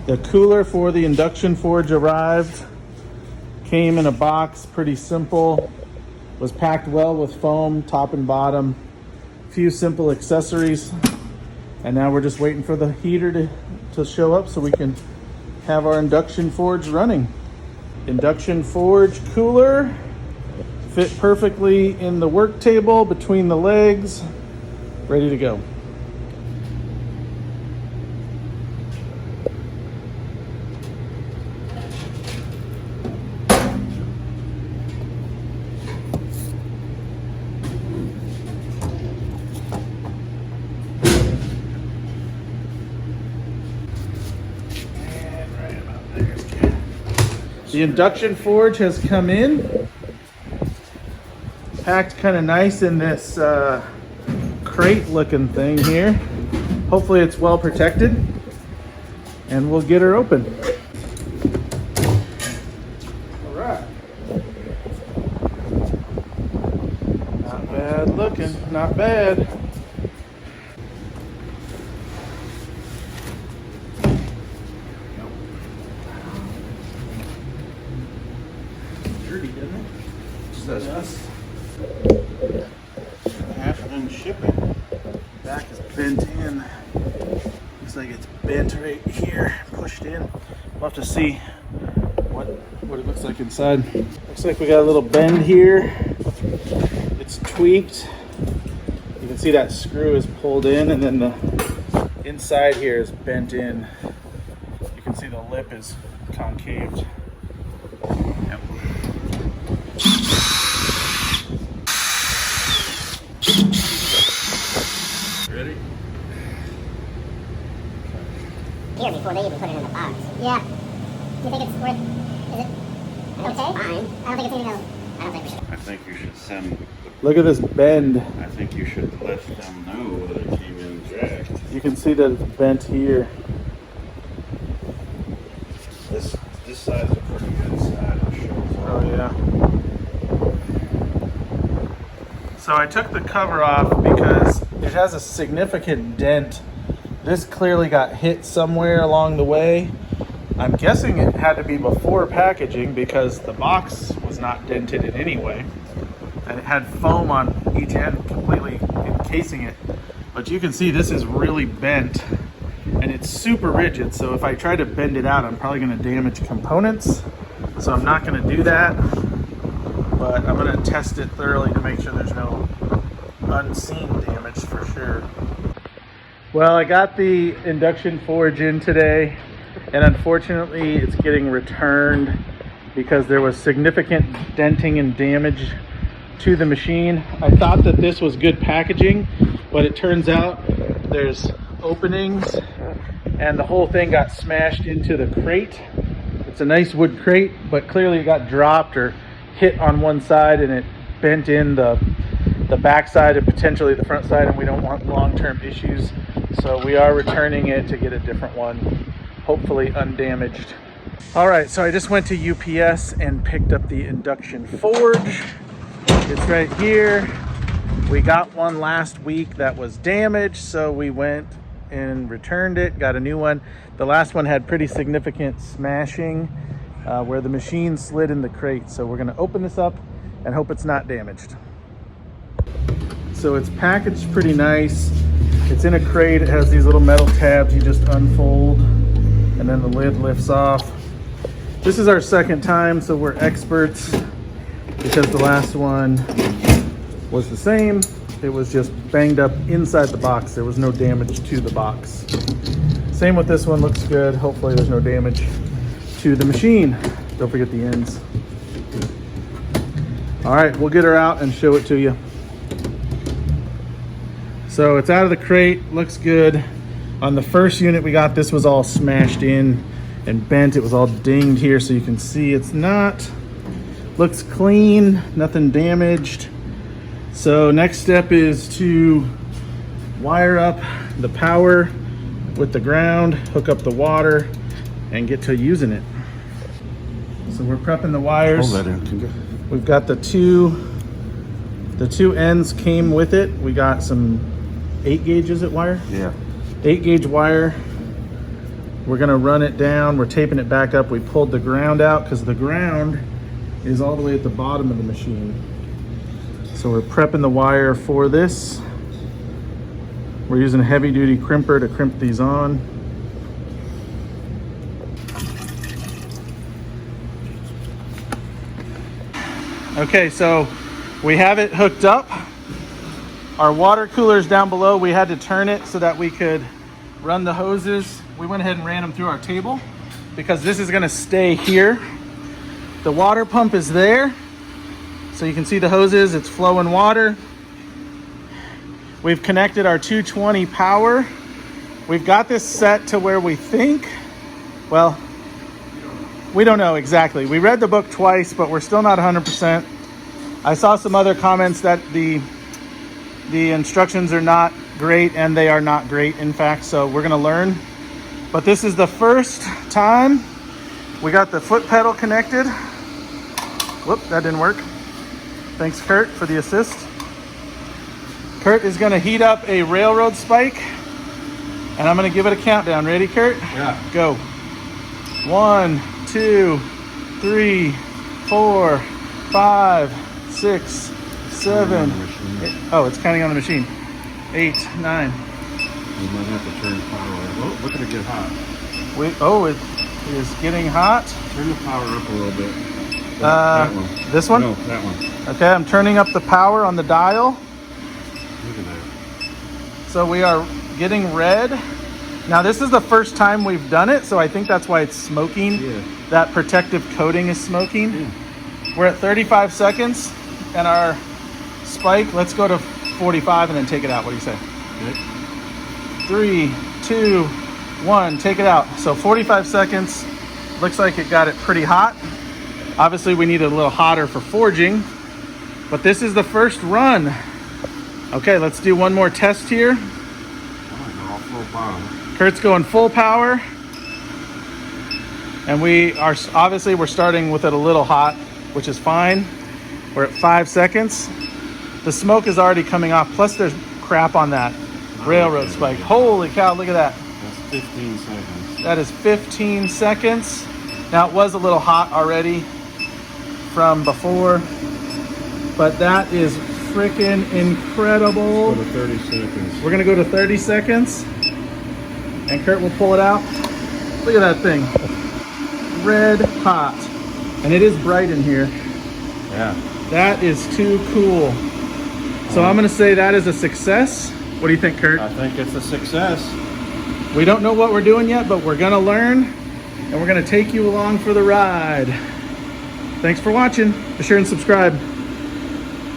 The cooler for the induction forge arrived. Came in a box, pretty simple. Was packed well with foam, top and bottom. A few simple accessories. And now we're just waiting for the heater to show up so we can have our induction forge running. Induction forge cooler. Fit perfectly in the work table between the legs. Ready to go. The induction forge has come in, packed kind of nice in this crate looking thing here. Hopefully it's well protected, and we'll get her open. All right. Not bad looking, not bad. Says us. Half-in shipping. Back is bent in. Looks like it's bent right here, pushed in. We'll have to see what it looks like inside. Looks like we got a little bend here. It's tweaked. You can see that screw is pulled in, and then the inside here is bent in. You can see the lip is concaved. Yep. Ready? Here before they even put it in the box. Yeah. Do you think it's worth? Is it okay? It's fine. I don't think it's anything else. I don't think we should. I think you should send. Look at this bend. I think you should let them know that it came in jacked. You can see that it's bent here. This side's a pretty good side. It shows Oh off. yeah. So I took the cover off because it has a significant dent. This clearly got hit somewhere along the way. I'm guessing it had to be before packaging because the box was not dented in any way. And it had foam on each end completely encasing it. But you can see this is really bent and it's super rigid. So if I try to bend it out, I'm probably gonna damage components. So I'm not gonna do that. But I'm gonna test it thoroughly to make sure there's no unseen damage for sure. Well, I got the induction forge in today, and unfortunately it's getting returned because there was significant denting and damage to the machine. I thought that this was good packaging, but it turns out there's openings and the whole thing got smashed into the crate. It's a nice wood crate, but clearly it got dropped or hit on one side and it bent in the back side and potentially the front side, and we don't want long-term issues. So we are returning it to get a different one, hopefully undamaged. All right, so I just went to UPS and picked up the induction forge. It's right here. We got one last week that was damaged, so we went and returned it, got a new one. The last one had pretty significant smashing where the machine slid in the crate. So we're gonna open this up and hope it's not damaged. So it's packaged pretty nice. It's in a crate. It has these little metal tabs you just unfold and then the lid lifts off. This is our second time, so we're experts because the last one was the same. It was just banged up inside the box. There was no damage to the box. Same with this one, looks good. Hopefully there's no damage to the machine. Don't forget the ends. All right, we'll get her out and show it to you. So it's out of the crate, looks good. On the first unit we got, this was all smashed in and bent. It was all dinged here, so you can see it's not. Looks clean, nothing damaged. So next step is to wire up the power with the ground, hook up the water, and get to using it. So we're prepping the wires. Hold that in, can you? We've got the two ends came with it. We got some 8 gauge, is it wire? Yeah. 8 gauge wire We're gonna run it down. We're taping it back up. We pulled the ground out because the ground is all the way at the bottom of the machine. So we're prepping the wire for this. We're using a heavy duty crimper to crimp these on. Okay, so we have it hooked up. Our water cooler's down below. We had to turn it so that we could run the hoses. We went ahead and ran them through our table because this is gonna stay here. The water pump is there. So you can see the hoses, it's flowing water. We've connected our 220 power. We've got this set to where we think, well, we don't know exactly. We read the book twice, but we're still not 100%. I saw some other comments that the instructions are not great, and they are not great, in fact, so we're gonna learn. But this is the first time we got the foot pedal connected. Whoop, that didn't work. Thanks, Kurt, for the assist. Kurt is gonna heat up a railroad spike, and I'm gonna give it a countdown. Ready, Kurt? Yeah. Go. 1, 2, 3, 4, 5, 6, 7. Oh, it's counting on the machine. 8, 9. You might have to turn the power up. Oh, look at it get hot. It is getting hot. Turn the power up a little bit. That one. This one? No, that one. Okay, I'm turning up the power on the dial. Look at that. So we are getting red. Now this is the first time we've done it, so I think that's why it's smoking. Yeah. That protective coating is smoking. Yeah. We're at 35 seconds, and our spike, let's go to 45 and then take it out. What do you say? Okay. 3, 2, 1, take it out. So 45 seconds. Looks like it got it pretty hot. Obviously we need it a little hotter for forging, but this is the first run. Okay, let's do one more test here. All full power. Kurt's going full power. And we are, obviously we're starting with it a little hot, which is fine. We're at 5 seconds. The smoke is already coming off, plus there's crap on that railroad spike. Holy cow, look at that. That's 15 seconds. That is 15 seconds. Now it was a little hot already from before, but that is freaking incredible. Go to 30 seconds. We're gonna go to 30 seconds and Kurt will pull it out. Look at that thing. Red hot. And it is bright in here. Yeah. That is too cool. So I'm gonna say that is a success. What do you think, Kurt? I think it's a success. We don't know what we're doing yet, but we're gonna learn and we're gonna take you along for the ride. Thanks for watching. Be sure and subscribe.